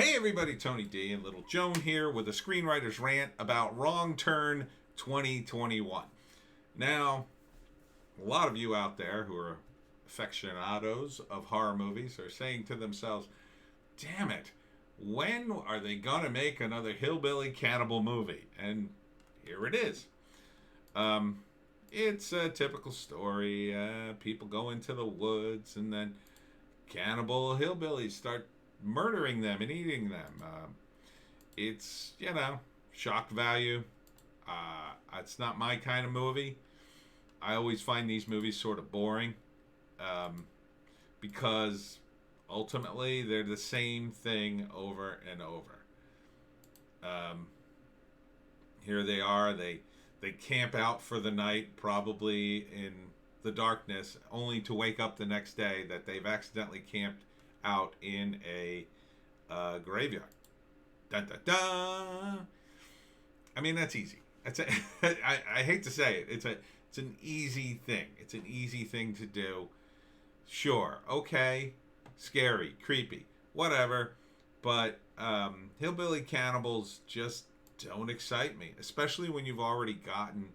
Hey everybody, Tony D and Little Joan here with a Screenwriter's Rant about Wrong Turn 2021. Now, a lot of you out there who are aficionados of horror movies are saying to themselves, damn it, when are they gonna make another hillbilly cannibal movie? And here it is. Um, it's a typical story. People go into the woods and then cannibal hillbillies start murdering them and eating them. It's, shock value. It's not my kind of movie. I always find these movies sort of boring because ultimately they're the same thing over and over. Here they are. They camp out for the night, probably in the darkness, only to wake up the next day that they've accidentally camped out in a graveyard. Dun, dun, dun. I mean, that's easy. I hate to say it. It's an easy thing. It's an easy thing to do. Sure, okay, scary, creepy, whatever. But hillbilly cannibals just don't excite me, especially when you've already gotten,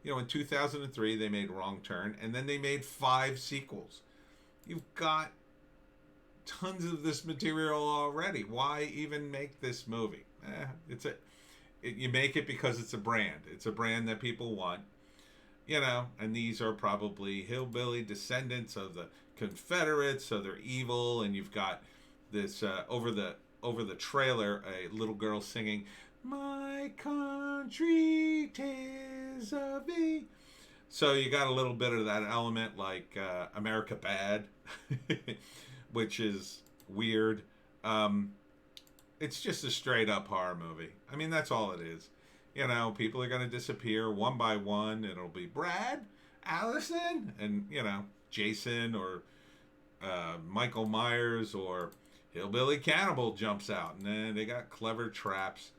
in 2003 they made Wrong Turn, and then they made 5 sequels. You've got tons of this material already. Why even make this movie? You make it because it's a brand. It's a brand that people want, and these are probably hillbilly descendants of the Confederates, so they're evil. And you've got this over the trailer, a little girl singing, "My country 'tis of thee." So you got a little bit of that element, like America Bad, which is weird. It's just a straight up horror movie. I mean, that's all it is. People are going to disappear one by one. It'll be Brad, Allison, and, Jason or Michael Myers or Hillbilly Cannibal jumps out. And then they got clever traps.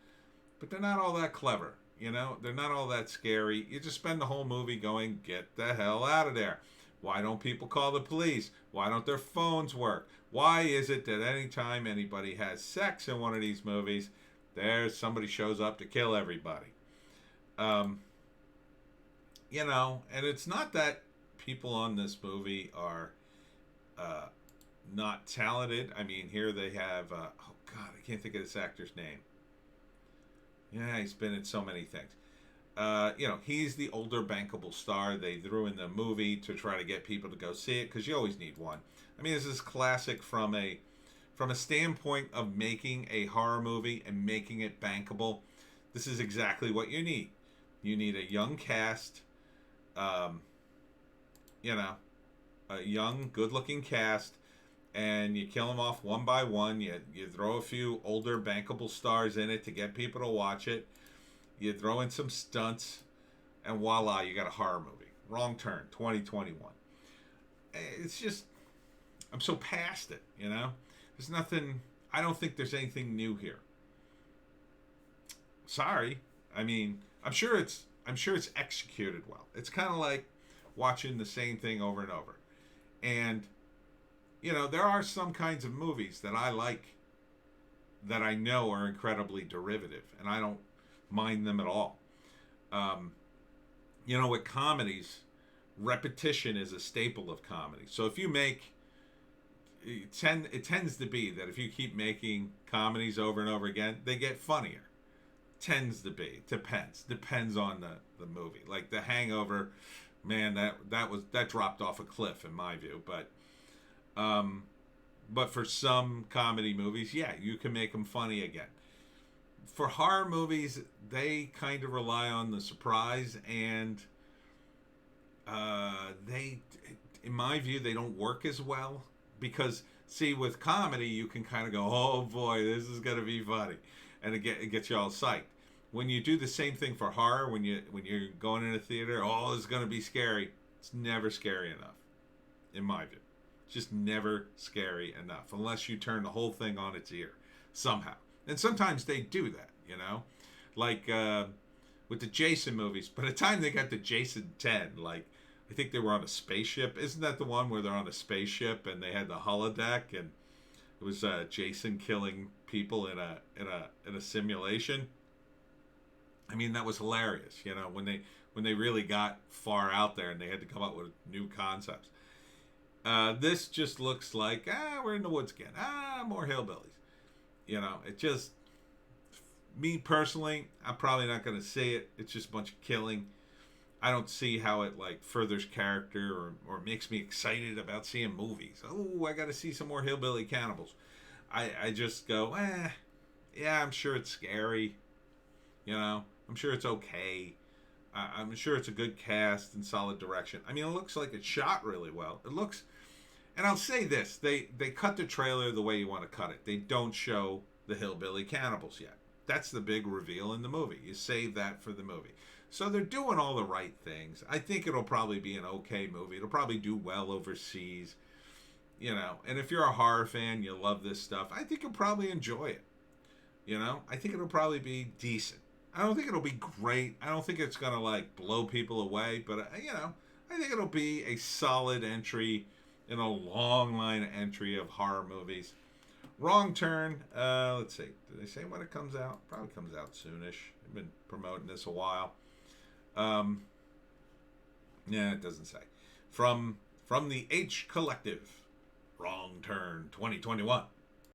But they're not all that clever. They're not all that scary. You just spend the whole movie going, get the hell out of there. Why don't people call the police? Why don't their phones work? Why is it that anytime anybody has sex in one of these movies, there's somebody shows up to kill everybody? And it's not that people on this movie are not talented. I mean, here they have, I can't think of this actor's name. Yeah, he's been in so many things. He's the older bankable star they threw in the movie to try to get people to go see it, because you always need one. I mean, this is classic from a standpoint of making a horror movie and making it bankable. This is exactly what you need. You need a young cast, a young, good-looking cast, and you kill them off one by one. You throw a few older bankable stars in it to get people to watch it. You throw in some stunts, and voila, you got a horror movie. Wrong Turn, 2021. It's just, I'm so past it, There's nothing, I don't think there's anything new here. Sorry. I mean, I'm sure it's executed well. It's kind of like watching the same thing over and over. And, there are some kinds of movies that I like that I know are incredibly derivative, and I don't mind them at all. With comedies, repetition is a staple of comedy. So if you make, it tends to be that if you keep making comedies over and over again, they get funnier. Tends to be. Depends on the movie. Like The Hangover, man, that dropped off a cliff in my view. But for some comedy movies, yeah, you can make them funny again. For horror movies, they kind of rely on the surprise, and in my view, they don't work as well. Because, see, with comedy, you can kind of go, oh boy, this is going to be funny. And it gets you all psyched. When you do the same thing for horror, when you're going in a theater, oh, it's going to be scary. It's never scary enough, in my view. It's just never scary enough, unless you turn the whole thing on its ear, somehow. And sometimes they do that, Like with the Jason movies. By the time they got to Jason 10, like, I think they were on a spaceship. Isn't that the one where they're on a spaceship and they had the holodeck and it was Jason killing people in a simulation. I mean, that was hilarious. You know, when they really got far out there and they had to come up with new concepts. This just looks like we're in the woods again. More hillbillies. You know, it just, me personally, I'm probably not going to see it. It's just a bunch of killing. I don't see how it like furthers character or makes me excited about seeing movies. Oh, I got to see some more hillbilly cannibals. I just go, yeah, I'm sure it's scary. You know, I'm sure it's okay. I'm sure it's a good cast and solid direction. I mean, it looks like it's shot really well. It looks, and I'll say this: they cut the trailer the way you want to cut it. They don't show the hillbilly cannibals yet. That's the big reveal in the movie. You save that for the movie. So they're doing all the right things. I think it'll probably be an okay movie. It'll probably do well overseas. You know, and if you're a horror fan, you love this stuff, I think you'll probably enjoy it. You know, I think it'll probably be decent. I don't think it'll be great. I don't think it's going to, like, blow people away. But, you know, I think it'll be a solid entry in a long line of entry of horror movies. Wrong Turn. Let's see. Did they say when it comes out? Probably comes out soonish. They've been promoting this a while. Yeah, it doesn't say. From the H Collective. Wrong Turn 2021.